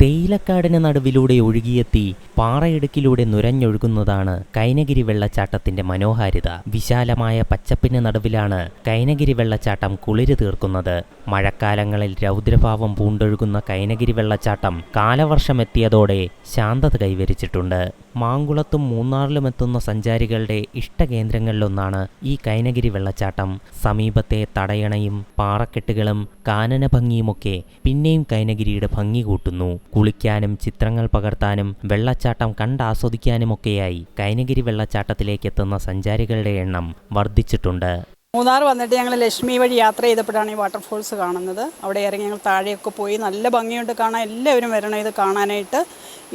തേയിലക്കാടിന് നടുവിലൂടെ ഒഴുകിയെത്തി പാറയിടുക്കിലൂടെ നുരഞ്ഞൊഴുകുന്നതാണ് കൈനഗിരി വെള്ളച്ചാട്ടത്തിന്റെ മനോഹാരിത. വിശാലമായ പച്ചപ്പിന് നടുവിലാണ് കൈനഗിരി വെള്ളച്ചാട്ടം കുളിര് തീർക്കുന്നത്. മഴക്കാലങ്ങളിൽ രൗദ്രഭാവം പൂണ്ടൊഴുകുന്ന കൈനഗിരി വെള്ളച്ചാട്ടം കാലവർഷമെത്തിയതോടെ ശാന്തത കൈവരിച്ചിട്ടുണ്ട്. മാങ്കുളത്തും മൂന്നാറിലും എത്തുന്ന സഞ്ചാരികളുടെ ഇഷ്ടകേന്ദ്രങ്ങളിലൊന്നാണ് ഈ കൈനഗിരി വെള്ളച്ചാട്ടം. സമീപത്തെ തടയണയും പാറക്കെട്ടുകളും കാനന ഭംഗിയുമൊക്കെ പിന്നെയും കൈനഗിരിയുടെ ഭംഗി കൂട്ടുന്നു. കുളിക്കാനും ചിത്രങ്ങൾ പകർത്താനും വെള്ളച്ചാട്ടം കണ്ടാസ്വദിക്കാനുമൊക്കെയായി കൈനഗിരി വെള്ളച്ചാട്ടത്തിലേക്ക് എത്തുന്ന സഞ്ചാരികളുടെ എണ്ണം വർദ്ധിച്ചിട്ടുണ്ട്. മൂന്നാർ വന്നിട്ട് ഞങ്ങൾ ലക്ഷ്മി വഴി യാത്ര ചെയ്തപ്പോഴാണ് ഈ വാട്ടർഫോൾസ് കാണുന്നത്. അവിടെ ഇറങ്ങി ഞങ്ങൾ താഴെയൊക്കെ പോയി. നല്ല ഭംഗിയുണ്ട് കാണാൻ. എല്ലാവരും വരണം ഇത് കാണാനായിട്ട്.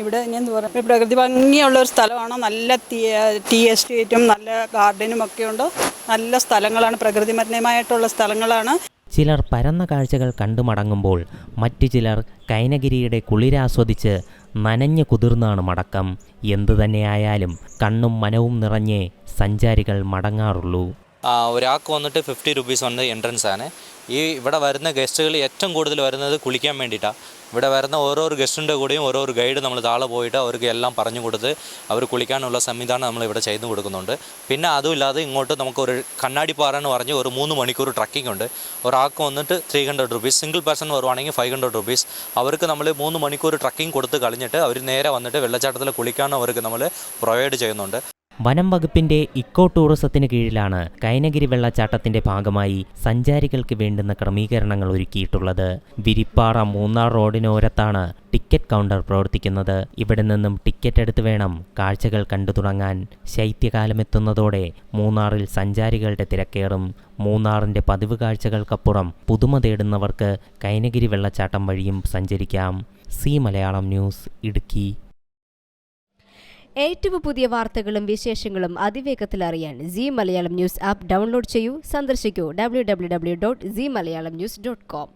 ഇവിടെ എന്താ പറയുക, പ്രകൃതി ഭംഗിയുള്ള ഒരു സ്ഥലമാണ്. നല്ല ടീ എസ്റ്റേറ്റും നല്ല ഗാർഡനും ഒക്കെ ഉണ്ട്. നല്ല സ്ഥലങ്ങളാണ്, പ്രകൃതിമരമായിട്ടുള്ള സ്ഥലങ്ങളാണ്. ചിലർ പരന്ന കാഴ്ചകൾ കണ്ടു മടങ്ങുമ്പോൾ മറ്റു ചിലർ കൈനഗിരിയുടെ കുളിരാസ്വദിച്ച് നനഞ്ഞു കുതിർന്നാണ് മടക്കം. എന്തുതന്നെയായാലും കണ്ണും മനവും നിറഞ്ഞേ സഞ്ചാരികൾ മടങ്ങാറുള്ളൂ. ഒരാൾക്ക് വന്നിട്ട് 50 രൂപീസ് വന്ന് എൻട്രൻസ് ആണ്. ഇവിടെ വരുന്ന ഗസ്റ്റുകൾ ഏറ്റവും കൂടുതൽ വരുന്നത് കുളിക്കാൻ വേണ്ടിയിട്ടാണ്. ഇവിടെ വരുന്ന ഓരോ ഗസ്റ്റിൻ്റെ കൂടെയും ഓരോ ഗൈഡ് നമ്മൾ താഴെ പോയിട്ട് അവർക്ക് എല്ലാം പറഞ്ഞു കൊടുത്ത് അവർ കുളിക്കാനുള്ള സംവിധാനം നമ്മൾ ഇവിടെ ചെയ്തു കൊടുക്കുന്നുണ്ട്. പിന്നെ അതുമില്ലാതെ ഇങ്ങോട്ട് നമുക്കൊരു കണ്ണാടിപ്പാറ എന്ന് പറഞ്ഞ് ഒരു 3 മണിക്കൂർ ട്രക്കിംഗ് ഉണ്ട്. ഒരാൾക്ക് വന്നിട്ട് 300 രൂപീസ്, സിംഗിൾ പേഴ്സൺ വരുവാണെങ്കിൽ 500 രൂപീസ്. അവർക്ക് നമ്മൾ 3 മണിക്കൂർ ട്രക്കിംഗ് കൊടുത്ത് കളഞ്ഞിട്ട് അവർ നേരെ വന്നിട്ട് വെള്ളച്ചാട്ടത്തിൽ കുളിക്കാനും അവർക്ക് നമ്മൾ പ്രൊവൈഡ് ചെയ്യുന്നുണ്ട്. വനം വകുപ്പിന്റെ ഇക്കോ ടൂറിസത്തിന് കീഴിലാണ് കൈനഗിരി വെള്ളച്ചാട്ടത്തിന്റെ ഭാഗമായി സഞ്ചാരികൾക്ക് വേണ്ടുന്ന ക്രമീകരണങ്ങൾ ഒരുക്കിയിട്ടുള്ളത്. വിരിപ്പാറ മൂന്നാർ റോഡിനോരത്താണ് ടിക്കറ്റ് കൗണ്ടർ പ്രവർത്തിക്കുന്നത്. ഇവിടെ നിന്നും ടിക്കറ്റ് എടുത്ത് വേണം കാഴ്ചകൾ കണ്ടു തുടങ്ങാൻ. ശൈത്യകാലമെത്തുന്നതോടെ മൂന്നാറിൽ സഞ്ചാരികളുടെ തിരക്കേറും. മൂന്നാറിന്റെ പതിവ് കാഴ്ചകൾക്കപ്പുറം പുതുമ തേടുന്നവർക്ക് കൈനഗിരി വെള്ളച്ചാട്ടം വഴിയും സഞ്ചരിക്കാം. C Malayalam news, Idukki. ഏറ്റവും പുതിയ വാർത്തകളും വിശേഷങ്ങളും അതിവേഗത്തിൽ അറിയാൻ C Malayalam news app download ചെയ്യൂ. സന്ദർശിക്കൂ www.zmalayalamnews.com.